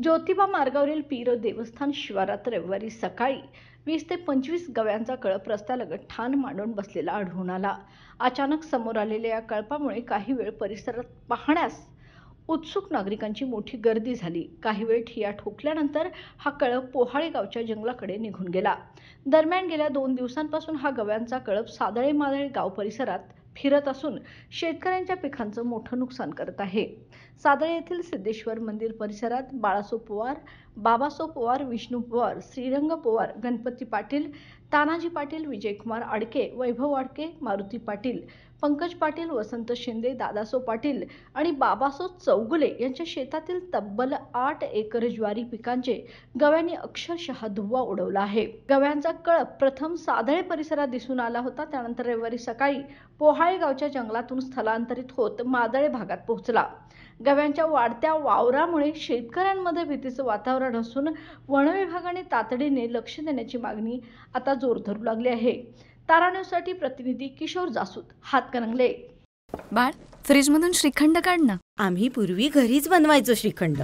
ज्योतिबा मार्गावरील पीर देवस्थान शिवारात रविवारी सकाळी 20 ते 25 गव्यांचा कळप रस्त्यालगत ठाण मांडून बसलेला आढळून आला. अचानक समोर आलेल्या या कळपामुळे काही वेळ परिसरात पाहण्यास उत्सुक नागरिकांची मोठी गर्दी झाली. काही वेळ ठिय्या ठोकल्यानंतर हा कळप पोहाळे गावच्या जंगलाकडे निघून गेला. दरम्यान गेल्या 2 दिवसांपासून हा गव्यांचा कळप सादळे मादळे गाव परिसरात फिरत असून शेतकऱ्यांच्या पिकांचं मोठं नुकसान करत आहे. सादळे येथील सिद्धेश्वर मंदिर परिसरात बाळासो पवार, बाबासो पवार, विष्णू पवार, श्रीरंग पवार, गणपती पाटील, तानाजी पाटील, विजयकुमार आडके, वैभव आडके, मारुती पाटील, पंकज पाटील, वसंत शिंदे, दादासो पाटील आणि बाबासो चौगुले यांच्या शेतातील तब्बल 8 एकर ज्वारी पिकांचे गव्यांनी अक्षरशः धुव्वा उडवला आहे. गव्यांचा कळप प्रथम सादळे परिसरात दिसून आला होता. त्यानंतर रविवारी सकाळी पोहाळे गावच्या जंगलातून स्थलांतरित होत मादळे भागात पोहोचला. गव्यांच्या वाढत्या वावरामुळे शेतकऱ्यांमध्ये भीतीचं वातावरण असून वन विभागाने तातडीने लक्ष देण्याची मागणी आता जोर धरू लागली आहे. तारा न्यूजसाठी प्रतिनिधी किशोर जासूद, हातकणंगले. बाळ, फ्रीज मधून श्रीखंड काढ ना. आम्ही पूर्वी घरीच बनवायचो श्रीखंड.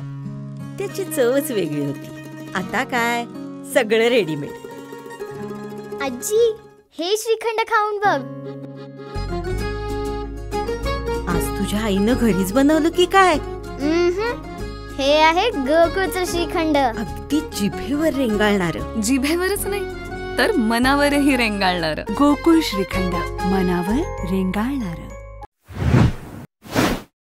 त्याची चवच वेगळी होती. आता काय सगळं रेडीमेड. आजी, हे श्रीखंड खाऊन बघ. आज तुझ्या आईनं घरीच बनवलं की काय? हे आहे गोकुळचं श्रीखंड. अगदी जिभेवर रेंगाळणार. जिभेवरच नाही तर मनावरही रेंगाळणार. गोकुळ श्रीखंड, मनावर रेंगाळणार.